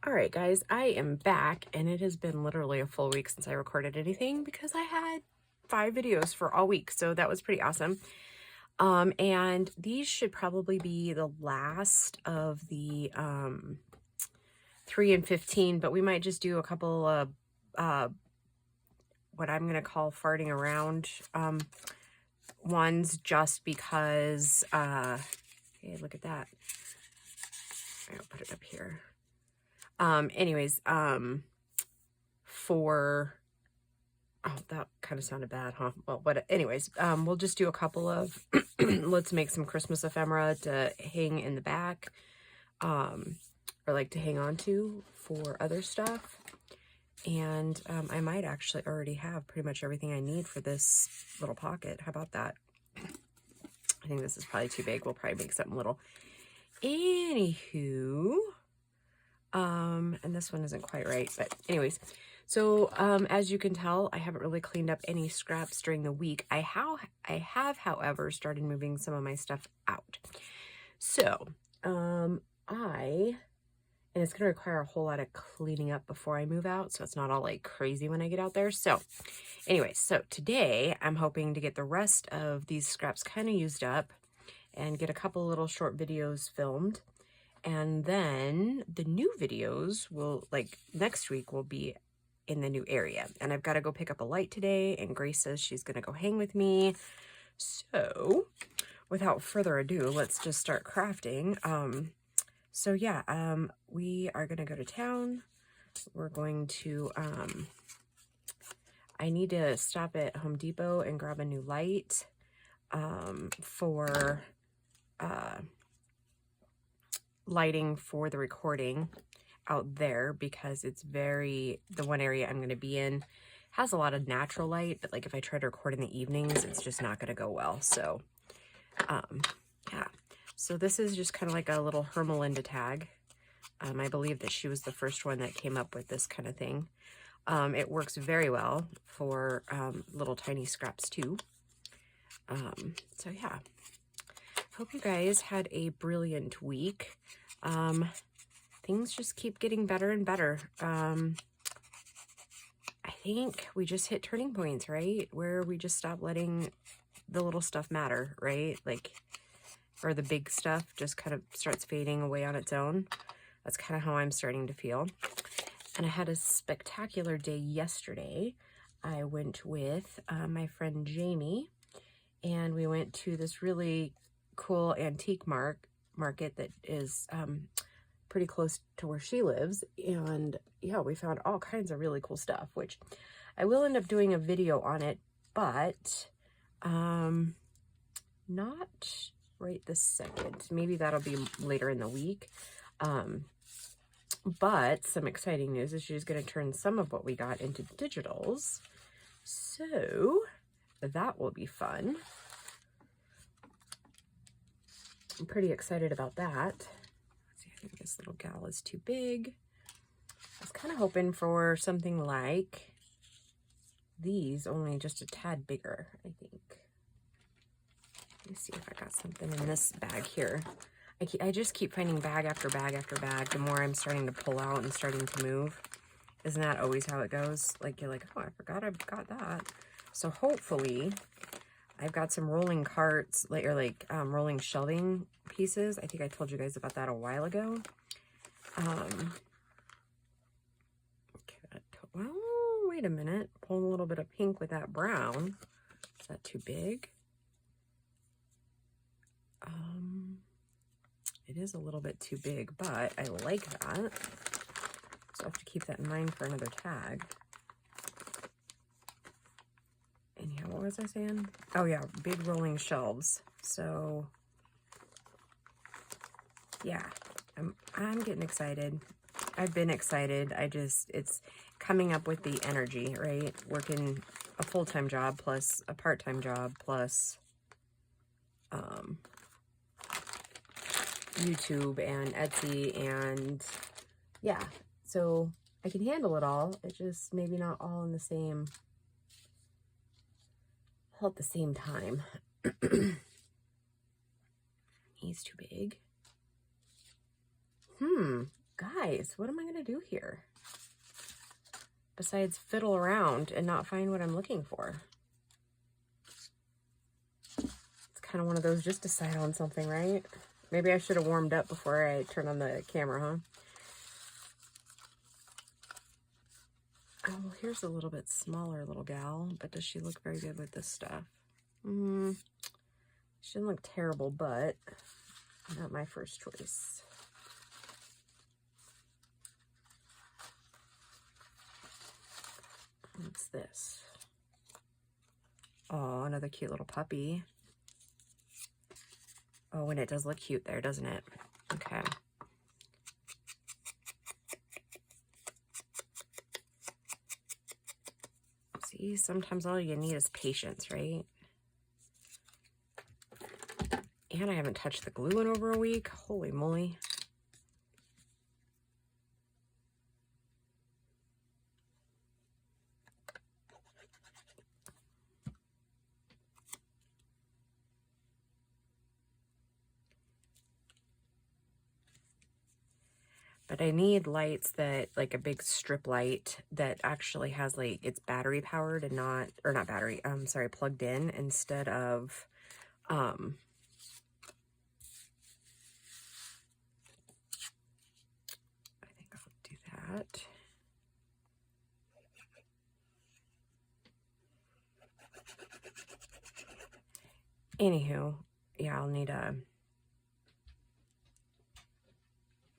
All right, guys, I am back, and it has been literally a full week since I recorded anything because I had 5 videos for all week, so that was pretty awesome. And these should probably be the last of the 3 and 15, but we might just do a couple of what I'm gonna call farting around ones, just because hey, look at that. I'll put it up here. Anyways, for, oh, that kind of sounded bad, huh? Well, anyways, we'll just do a couple of, let's make some Christmas ephemera to hang in the back, or like to hang on to for other stuff. And, I might actually already have pretty much everything I need for this little pocket. How about that? I think this is probably too big. We'll probably make something little. Anywho, and this one isn't quite right, but anyways, so as you can tell, I haven't really cleaned up any scraps during the week. I have, however, started moving some of my stuff out. So and it's going to require a whole lot of cleaning up before I move out, so it's not all like crazy when I get out there. So anyways, so today I'm hoping to get the rest of these scraps kind of used up and get a couple little short videos filmed. And then the new videos will, like next week, will be in the new area. And I've got to go pick up a light today, and Grace says she's going to go hang with me. So without further ado, let's just start crafting. So yeah, we are going to go to town. We're going to, I need to stop at Home Depot and grab a new light, for, lighting for the recording out there, because it's the one area I'm going to be in has a lot of natural light, but like if I try to record in the evenings, it's just not going to go well. So yeah, so this is just kind of like a little Hermelinda tag. I believe that she was the first one that came up with this kind of thing. It works very well for little tiny scraps too. So yeah, hope you guys had a brilliant week. Things just keep getting better and better. I think we just hit turning points, right? Where we just stop letting the little stuff matter, right? Like, or the big stuff just kind of starts fading away on its own. That's kind of how I'm starting to feel. And I had a spectacular day yesterday. I went with my friend Jamie, and we went to this really cool antique market that is pretty close to where she lives. And yeah, we found all kinds of really cool stuff, which I will end up doing a video on it, but not right this second. Maybe that'll be later in the week. But some exciting news is she's going to turn some of what we got into digitals, so that will be fun. I'm pretty excited about that. Let's see, I think this little gal is too big. I was kind of hoping for something like these, only just a tad bigger, I think. Let me see if I got something in this bag here. I just keep finding bag after bag after bag the more I'm starting to pull out and starting to move. Isn't that always how it goes? Like, you're like, oh, I forgot I've got that. So hopefully I've got some rolling carts, like rolling shelving pieces. I think I told you guys about that a while ago. Well, wait a minute. Pull a little bit of pink with that brown. Is that too big? It is a little bit too big, but I like that. So I'll have to keep that in mind for another tag. And yeah, what was I saying? Oh yeah, big rolling shelves. So yeah, I'm getting excited. I've been excited. It's coming up with the energy, right? Working a full-time job plus a part-time job plus YouTube and Etsy, and yeah, so I can handle it all. It's just maybe not all at the same time. He's too big. Guys, what am I going to do here? Besides fiddle around and not find what I'm looking for. It's kind of one of those, just decide on something, right? Maybe I should have warmed up before I turned on the camera, huh? Oh, well, here's a little bit smaller little gal, but does she look very good with this stuff? She doesn't look terrible, but not my first choice. What's this? Oh, another cute little puppy. Oh, and it does look cute there, doesn't it? Okay. See, sometimes all you need is patience, right? And I haven't touched the glue in over a week. Holy moly. But I need lights that, like a big strip light that actually has, like, it's battery powered and not, or not battery, sorry, plugged in instead of, I think I'll do that. Anywho, yeah, I'll need a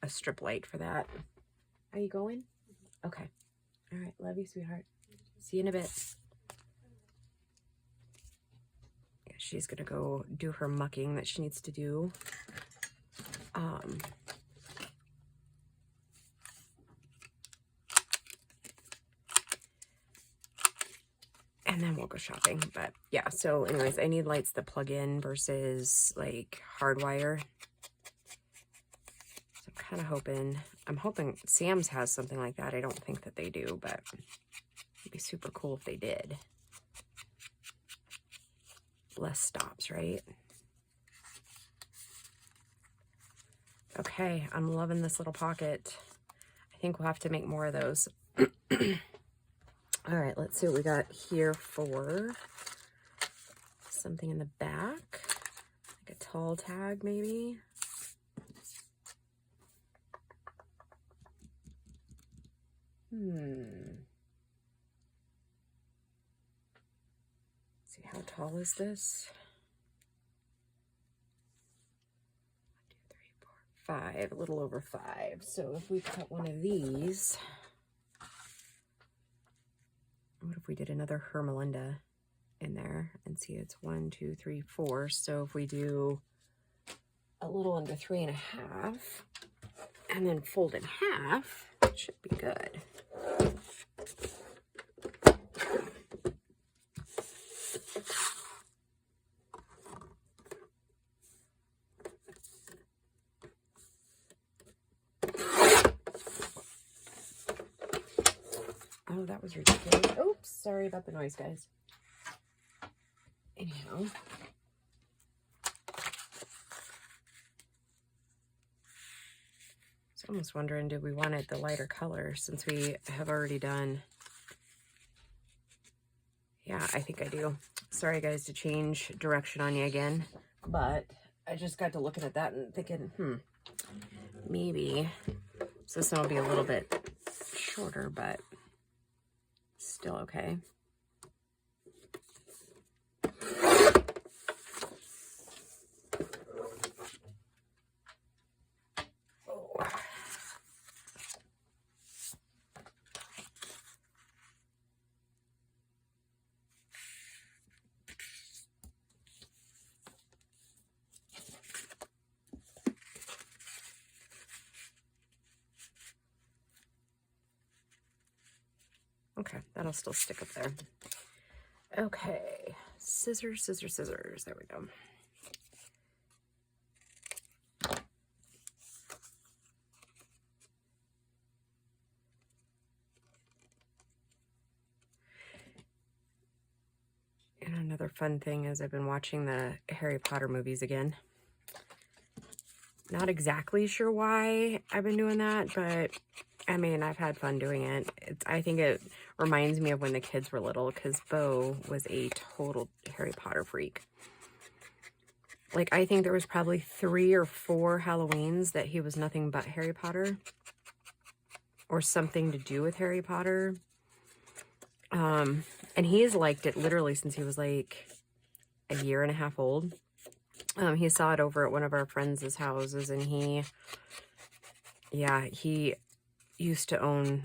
strip light for that. Are you going? Okay. All right. Love you, sweetheart. See you in a bit. Yeah, she's going to go do her mucking that she needs to do. And then we'll go shopping. But yeah, so anyways, I need lights that plug in versus like hardwire. So I'm kind of hoping, I'm hoping Sam's has something like that. I don't think that they do, but it'd be super cool if they did. Less stops, right? Okay, I'm loving this little pocket. I think we'll have to make more of those. All right, let's see what we got here for something in the back, like a tall tag maybe. See, how tall is this? 1, 2, 3, 4, 5, a little over 5. So if we cut one of these, what if we did another Hermelinda in there and see it's 1, 2, 3, 4. So if we do a little under 3.5 and then fold in half, it should be good. Oh, that was ridiculous. Oops, sorry about the noise, guys. Anyhow. So I'm almost wondering, did we want it the lighter color since we have already done... Yeah, I think I do. Sorry, guys, to change direction on you again. But I just got to looking at that and thinking, maybe. So this one will be a little bit shorter, but still okay. Okay, that'll still stick up there. Okay, scissors, scissors, scissors. There we go. And another fun thing is I've been watching the Harry Potter movies again. Not exactly sure why I've been doing that, but I mean, I've had fun doing it. I think it reminds me of when the kids were little, because Bo was a total Harry Potter freak. Like, I think there was probably 3 or 4 Halloweens that he was nothing but Harry Potter, or something to do with Harry Potter. And he's liked it literally since he was like a year and a half old. He saw it over at one of our friends' houses, and he used to own,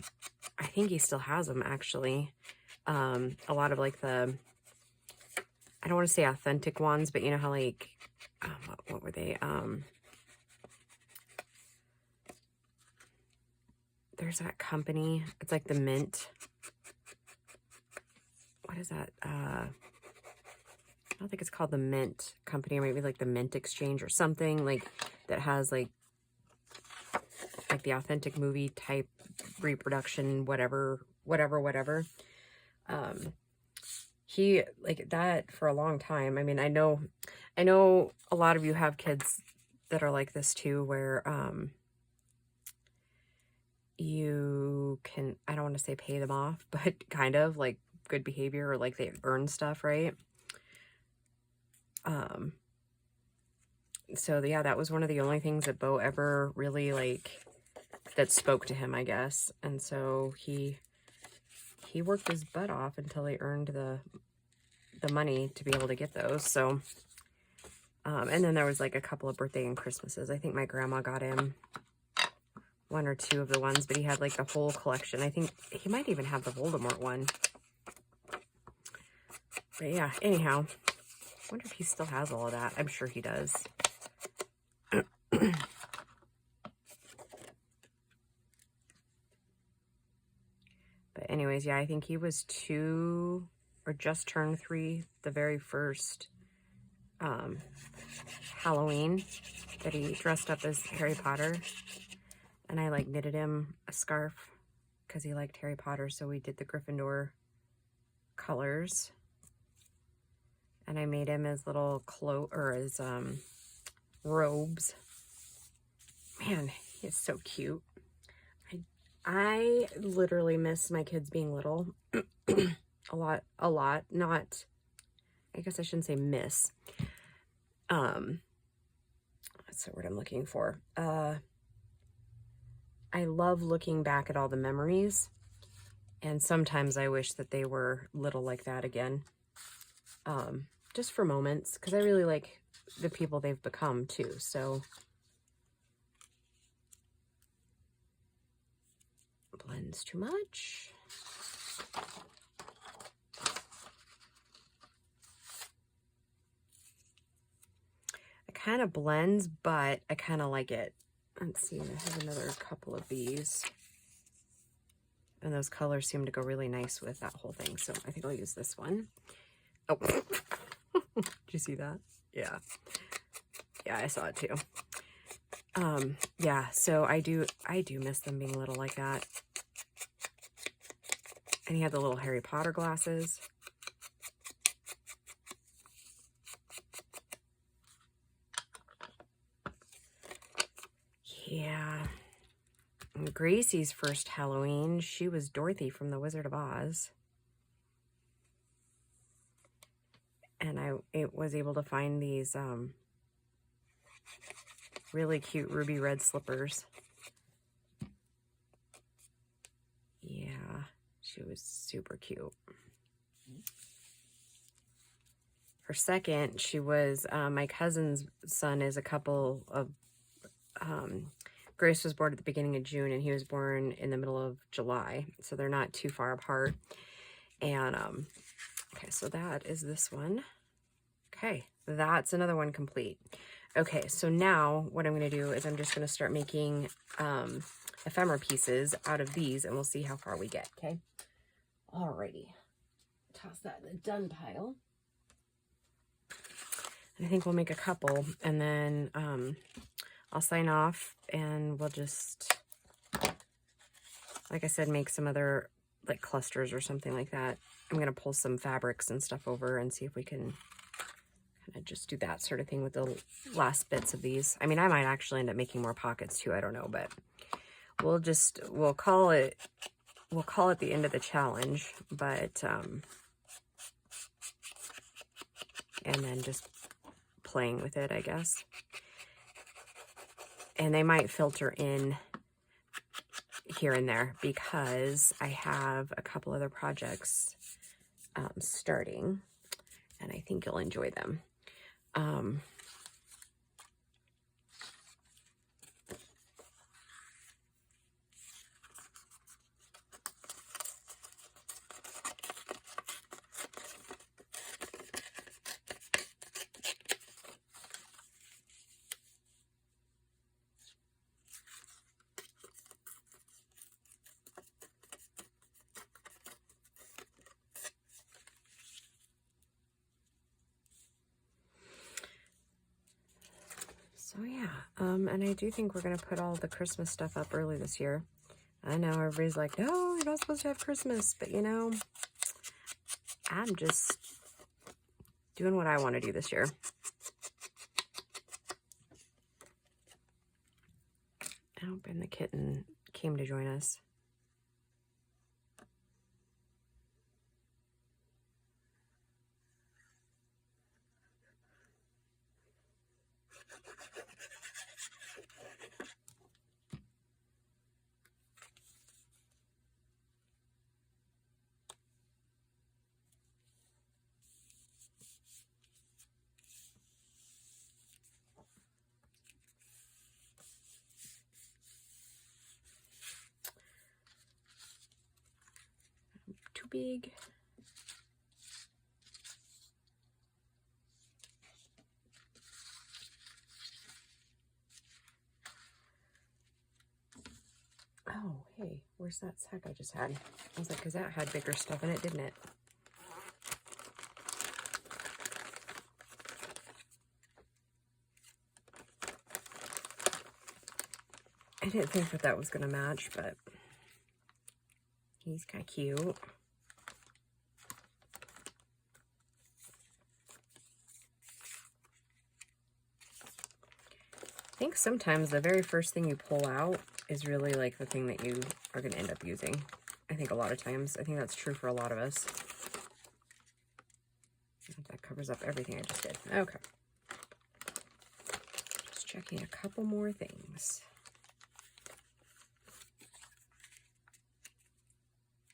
I think he still has them actually, a lot of like the, I don't want to say authentic ones, but you know how like, what were they, there's that company, it's like the Mint, what is that, I don't think it's called the Mint Company, or maybe like the Mint Exchange or something, like that has like the authentic movie type reproduction, whatever. He like that for a long time. I mean, I know a lot of you have kids that are like this too, where you can, I don't want to say pay them off, but kind of like good behavior, or like they earn stuff, right? So yeah, that was one of the only things that Bo ever really like that spoke to him, I guess. And so he worked his butt off until he earned the money to be able to get those. So and then there was like a couple of birthday and Christmases. I think my grandma got him 1 or 2 of the ones, but he had like the whole collection. I think he might even have the Voldemort one. But yeah, anyhow, I wonder if he still has all of that. I'm sure he does. But anyways, yeah, I think he was 2 or just turned 3 the very first Halloween that he dressed up as Harry Potter. And I like knitted him a scarf because he liked Harry Potter, so we did the Gryffindor colors. And I made him his little cloak, or his robes. Man, he is so cute. I literally miss my kids being little. a lot. Not, I guess I shouldn't say miss. That's the word I'm looking for. I love looking back at all the memories, and sometimes I wish that they were little like that again. Just for moments, because I really like the people they've become too. So blends too much. It kind of blends, but I kind of like it. Let's see, I have another couple of these. And those colors seem to go really nice with that whole thing. So I think I'll use this one. Oh, did you see that? Yeah. Yeah, I saw it too. Yeah, so I do miss them being little like that. And he had the little Harry Potter glasses. Yeah. And Gracie's first Halloween, she was Dorothy from The Wizard of Oz. And I was able to find these really cute ruby red slippers. Yeah, she was super cute. Her second, she was, my cousin's son is a couple of, Grace was born at the beginning of June, and he was born in the middle of July. So they're not too far apart. And, okay, so that is this one. Okay, that's another one complete. Okay, so now what I'm going to do is I'm just going to start making ephemera pieces out of these, and we'll see how far we get, okay? Alrighty. Toss that in the done pile. I think we'll make a couple, and then I'll sign off, and we'll just, like I said, make some other like clusters or something like that. I'm going to pull some fabrics and stuff over and see if we can I just do that sort of thing with the last bits of these. I mean, I might actually end up making more pockets too. I don't know, but we'll call it the end of the challenge, but, and then just playing with it, I guess. And they might filter in here and there because I have a couple other projects starting, and I think you'll enjoy them. So yeah, and I do think we're going to put all the Christmas stuff up early this year. I know everybody's like, no, you're not supposed to have Christmas, but you know, I'm just doing what I want to do this year. Oh, and the kitten came to join us. Too big. Oh, hey, where's that sack I just had? I was like, because that had bigger stuff in it, didn't it? I didn't think that that was going to match, but he's kind of cute. I think sometimes the very first thing you pull out is really like the thing that you are going to end up using. I think a lot of times. I think that's true for a lot of us. That covers up everything I just did. Okay. Just checking a couple more things.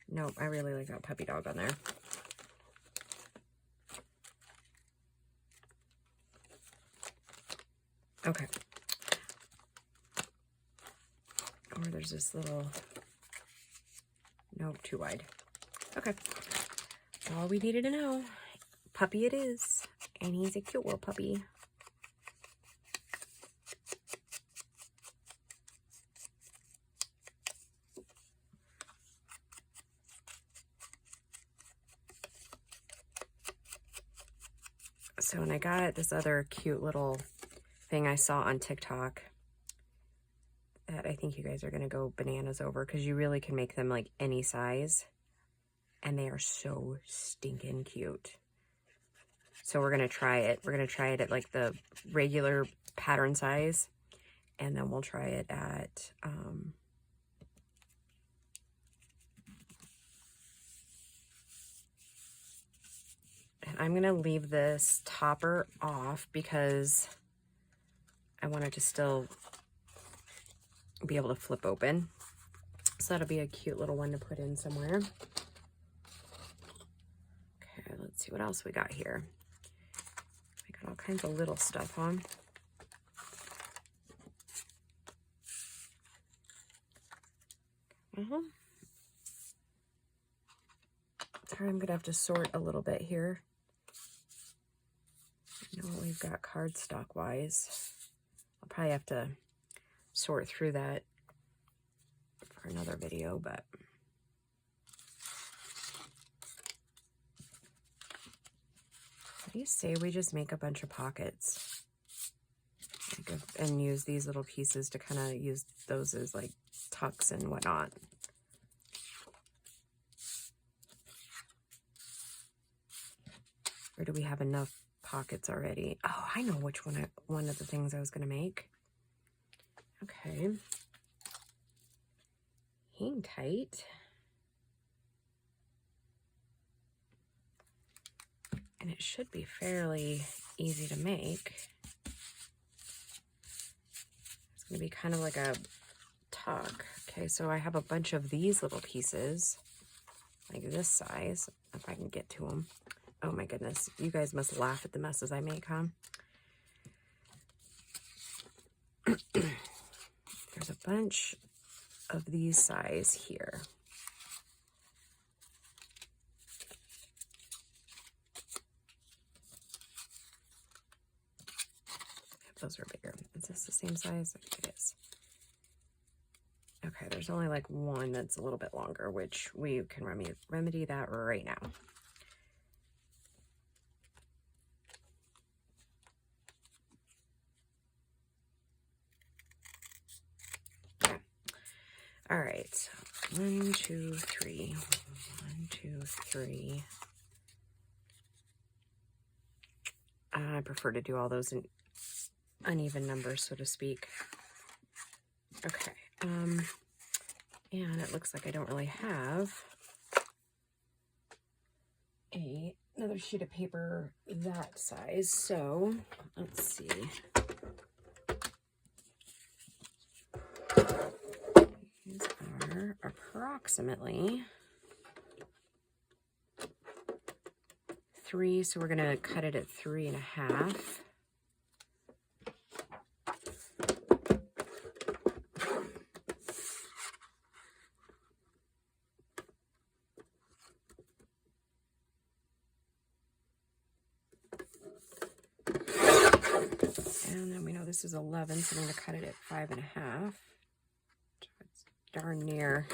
Nope, I really like that puppy dog on there. Okay. Or there's this little, nope, too wide. Okay. All we needed to know. Puppy it is. And he's a cute little puppy. So when I got this other cute little thing I saw on TikTok that I think you guys are going to go bananas over, because you really can make them like any size. And they are so stinking cute. So we're going to try it. We're going to try it at like the regular pattern size. And then we'll try it at, and I'm going to leave this topper off because I want it to still be able to flip open. So that'll be a cute little one to put in somewhere. Okay, let's see what else we got here. We got all kinds of little stuff on. Sorry, I'm gonna have to sort a little bit here. You know what we've got cardstock wise. I'll probably have to sort through that for another video, but what do you say we just make a bunch of pockets and use these little pieces to kind of use those as like tucks and whatnot. Or do we have enough pockets already. Oh, I know which one of the things I was going to make. Okay. Hang tight. And it should be fairly easy to make. It's going to be kind of like a tuck. Okay, so I have a bunch of these little pieces, like this size, if I can get to them. Oh my goodness, you guys must laugh at the messes I make, huh? There's a bunch of these size here. Those are bigger. Is this the same size? I think it is. Okay, there's only like one that's a little bit longer, which we can remedy that right now. Okay. All right. 1, 2, 3. 1, 2, 3. I prefer to do all those in uneven numbers, so to speak. Okay. And it looks like I don't really have another sheet of paper that size, so let's see. These are approximately 3, so we're going to cut it at 3.5. And then we know this is 11, so I'm going to cut it at 5.5. It's darn near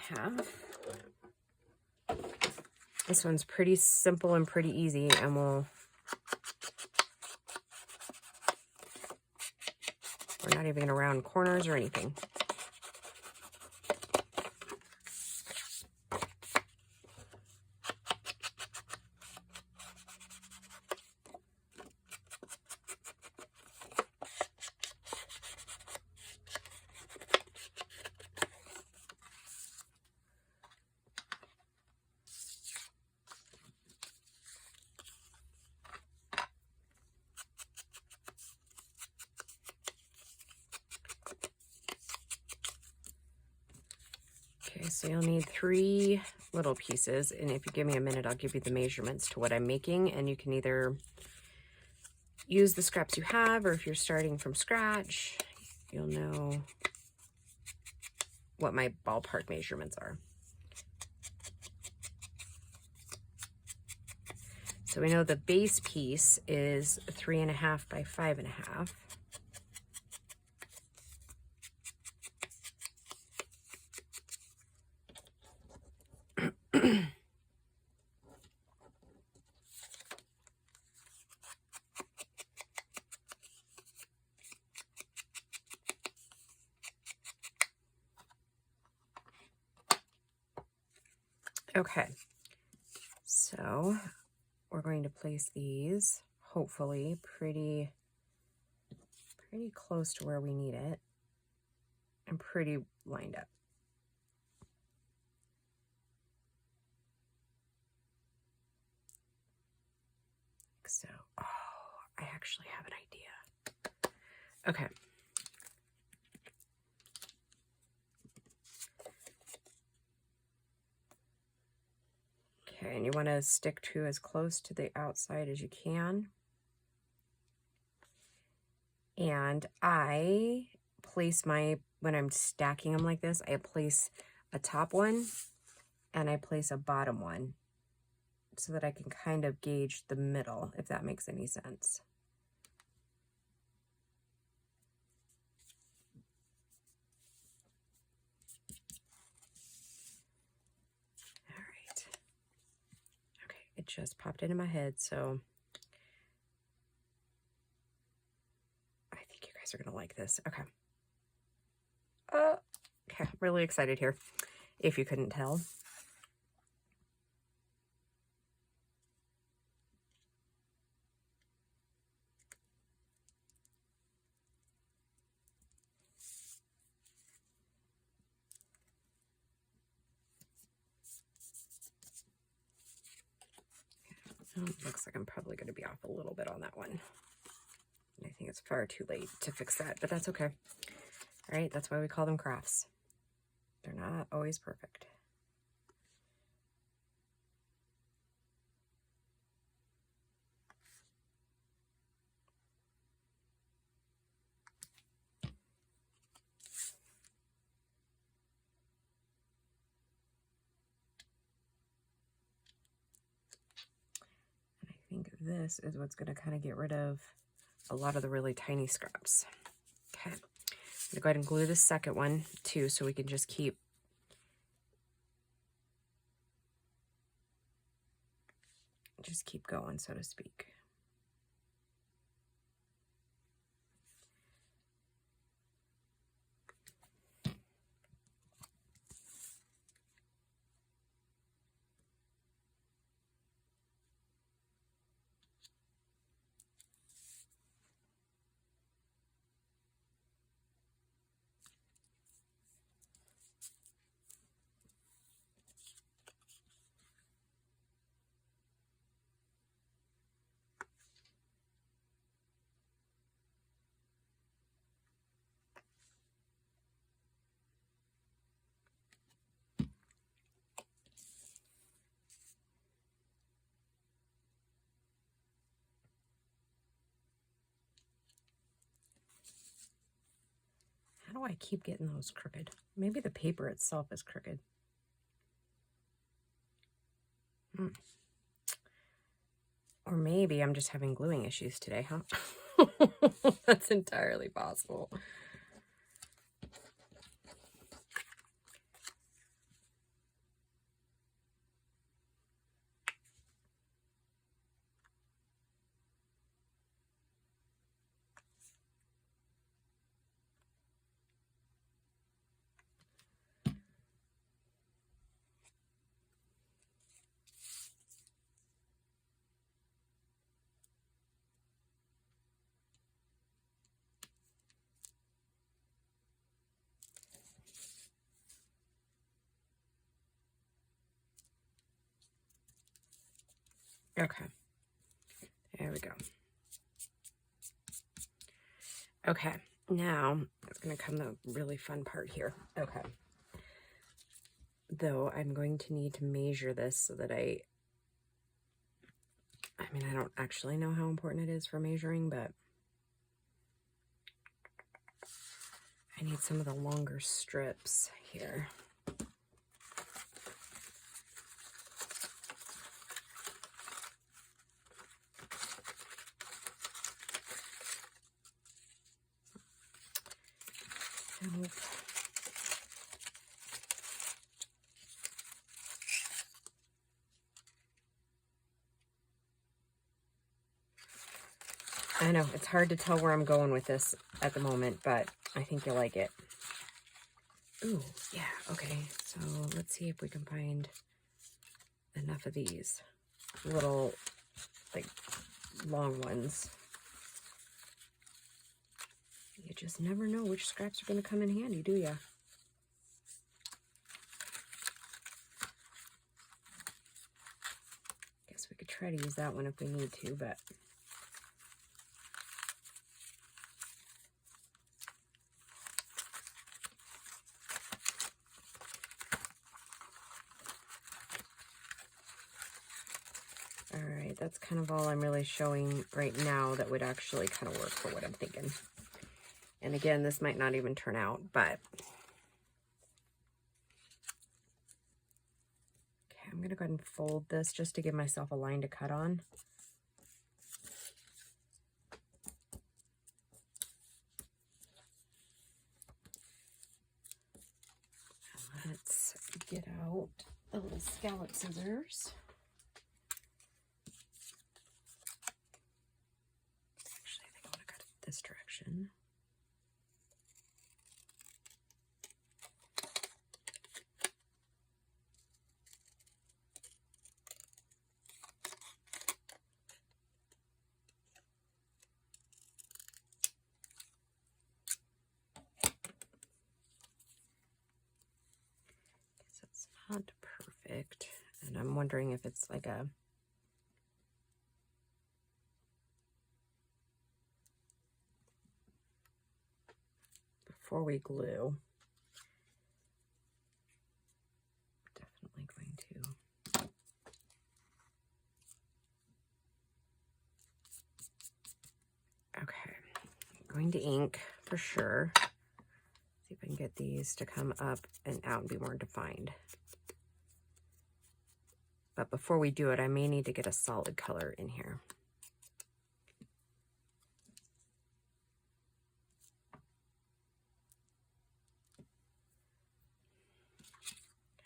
half. This one's pretty simple and pretty easy, and we're not even going to round corners or anything. Okay, so you'll need 3 little pieces, and if you give me a minute, I'll give you the measurements to what I'm making, and you can either use the scraps you have, or if you're starting from scratch, you'll know what my ballpark measurements are. So we know the base piece is 3.5 by 5.5. Okay, so we're going to place these, hopefully, pretty close to where we need it, and pretty lined up. Like so. Oh, I actually have an idea. Okay. Okay, and you want to stick to as close to the outside as you can. And I place when I'm stacking them like this, I place a top one and I place a bottom one so that I can kind of gauge the middle, if that makes any sense. It just popped into my head, so I think you guys are going to like this. Okay. Okay, really excited here, if you couldn't tell. Oh, looks like I'm probably going to be off a little bit on that one. I think it's far too late to fix that, but that's okay. All right, that's why we call them crafts. They're not always perfect. And I think this is what's going to kind of get rid of a lot of the really tiny scraps. Okay, I'm going to go ahead and glue the second one too, so we can just keep going, so to speak. How do I keep getting those crooked? Maybe the paper itself is crooked. Or maybe I'm just having gluing issues today, huh? That's entirely possible. Okay, there we go. Okay, now it's going to come the really fun part here. Okay, though I'm going to need to measure this so that I mean, I don't actually know how important it is for measuring, but I need some of the longer strips here. Nope. I know, it's hard to tell where I'm going with this at the moment, but I think you'll like it. Ooh, yeah, okay. So let's see if we can find enough of these little, like, long ones. You just never know which scraps are going to come in handy, do ya? Guess we could try to use that one if we need to, but... Alright, that's kind of all I'm really showing right now that would actually kind of work for what I'm thinking. And again, this might not even turn out, but... Okay, I'm going to go ahead and fold this just to give myself a line to cut on. Let's get out the little scallop scissors. Actually, I think I want to cut it this direction. It's not perfect, and I'm wondering if it's like a before we glue. Definitely going to. Okay, I'm going to ink for sure. See if I can get these to come up and out and be more defined. But before we do it, I may need to get a solid color in here.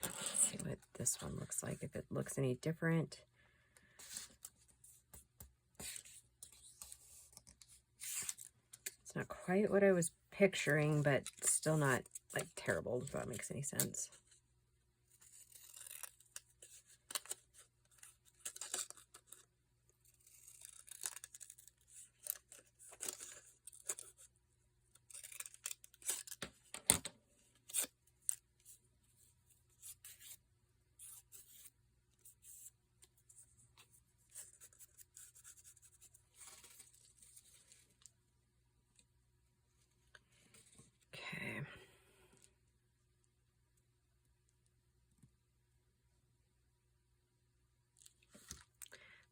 Let's see what this one looks like, if it looks any different. It's not quite what I was picturing, but still not like terrible, if that makes any sense. Okay.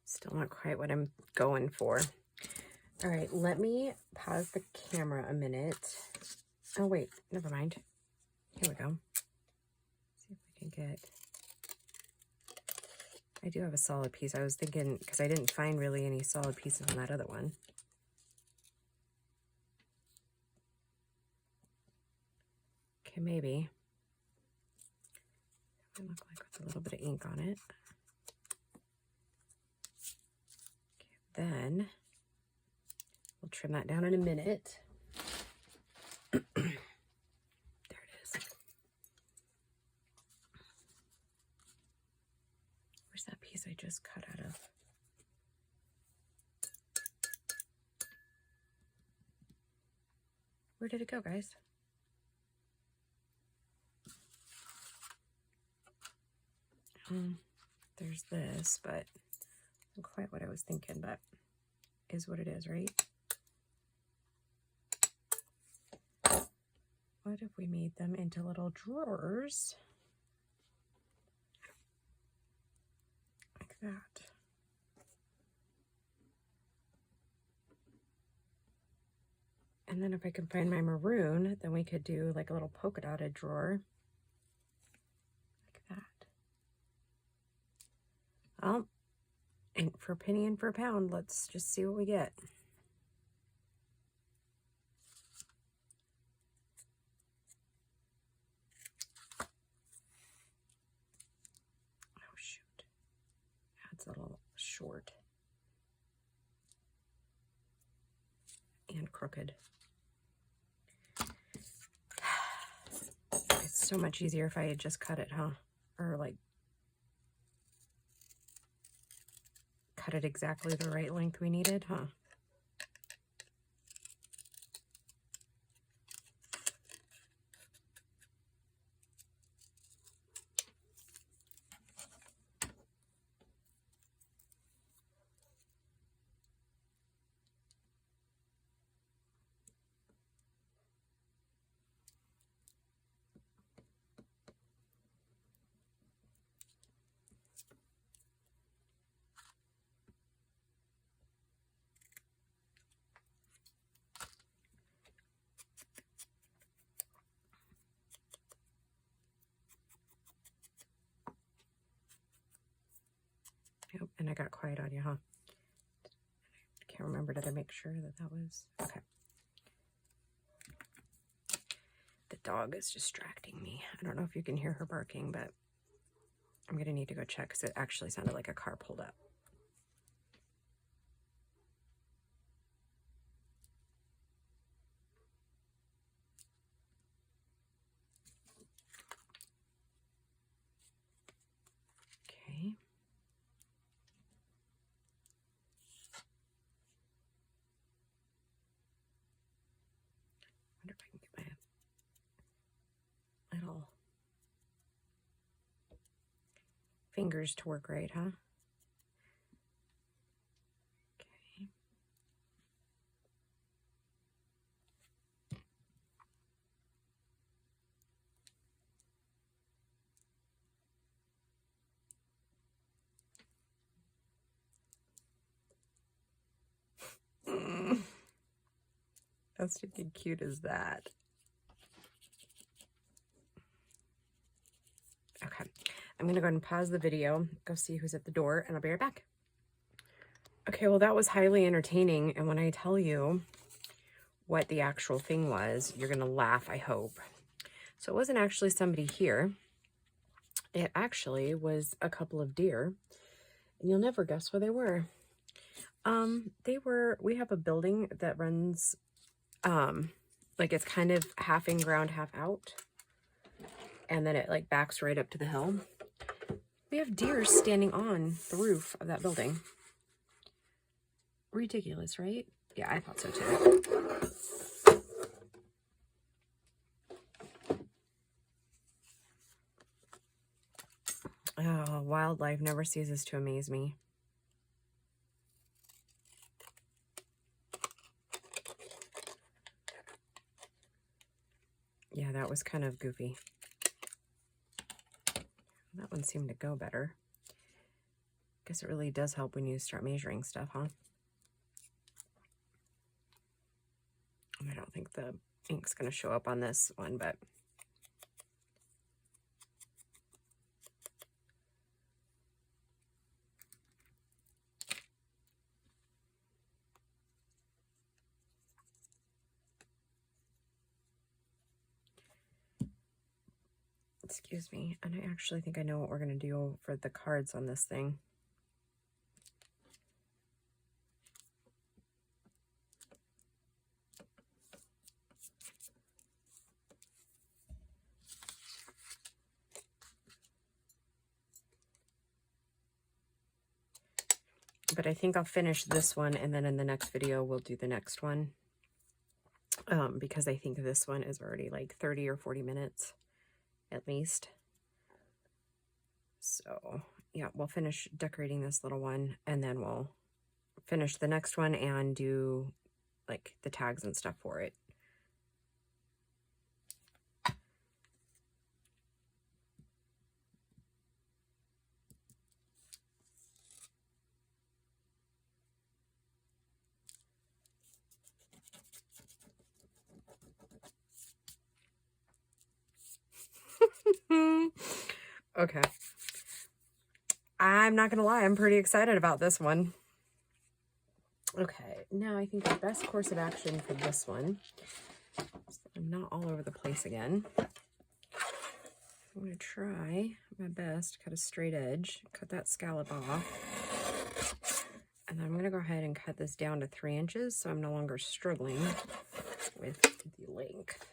Still not quite what I'm going for. All right, let me pause the camera a minute. Oh, wait, never mind. Here we go. See if we can get... I do have a solid piece. I was thinking, because I didn't find really any solid pieces in that other one. Okay, maybe. It look like with a little bit of ink on it. Okay, then we'll trim that down in a minute. There it is. Where's that piece I just cut out of? Where did it go, guys? There's this, but not quite what I was thinking, but is what it is, right? What if we made them into little drawers? Like that. And then if I can find my maroon, then we could do like a little polka dotted drawer. Like that. Well, and for a penny and for a pound, let's just see what we get. Oh, shoot. That's a little short. And crooked. It's so much easier if I had just cut it, huh? Or like cut it exactly the right length we needed, huh? Yep, and I got quiet on you, huh? I can't remember, did I make sure that that was... Okay. The dog is distracting me. I don't know if you can hear her barking, but I'm going to need to go check because it actually sounded like a car pulled up. Okay. I wonder if I can get my little fingers to work right, huh? Okay. How stinking cute is that? Okay, I'm gonna go ahead and pause the video, go see who's at the door, and I'll be right back. Okay, well, that was highly entertaining, and when I tell you what the actual thing was, you're gonna laugh, I hope. So it wasn't actually somebody here. It actually was a couple of deer, and you'll never guess where they were. We have a building that runs, like it's kind of half in ground, half out, and then it like backs right up to the hill. We have deer standing on the roof of that building. Ridiculous, right? Yeah, I thought so too. Oh, wildlife never ceases to amaze me. Yeah, that was kind of goofy. That one seemed to go better. Guess it really does help when you start measuring stuff, huh? I don't think the ink's going to show up on this one, but excuse me. And I actually think I know what we're going to do for the cards on this thing. But I think I'll finish this one, and then in the next video, we'll do the next one. Because I think this one is already like 30 or 40 minutes at least. So yeah, we'll finish decorating this little one, and then we'll finish the next one and do like the tags and stuff for it. Okay. I'm not gonna lie, I'm pretty excited about this one. Okay, now I think the best course of action for this one, so I'm not all over the place again. I'm gonna try my best to cut a straight edge, cut that scallop off, and then I'm gonna go ahead and cut this down to 3 inches so I'm no longer struggling with the length.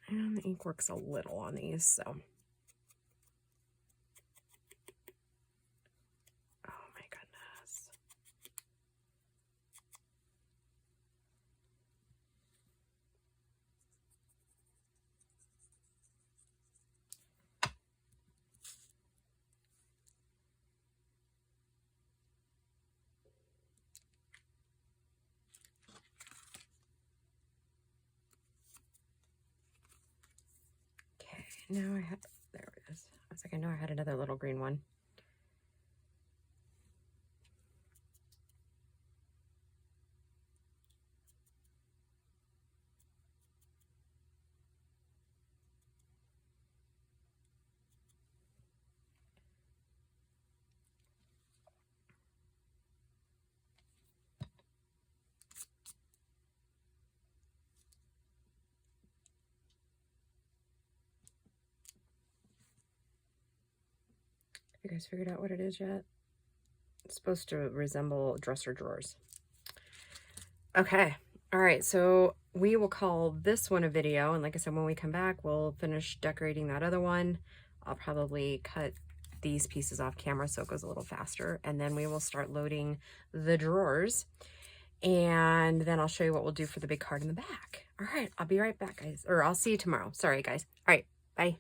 And the ink works a little on these, so. Oh my goodness. Now I have, there it is. I was like, I know I had another little green one. You guys figured out what it is yet? It's supposed to resemble dresser drawers. Okay. All right. So we will call this one a video. And like I said, when we come back, we'll finish decorating that other one. I'll probably cut these pieces off camera so it goes a little faster. And then we will start loading the drawers. And then I'll show you what we'll do for the big card in the back. All right, I'll be right back, guys. Or I'll see you tomorrow. Sorry, guys. All right, bye.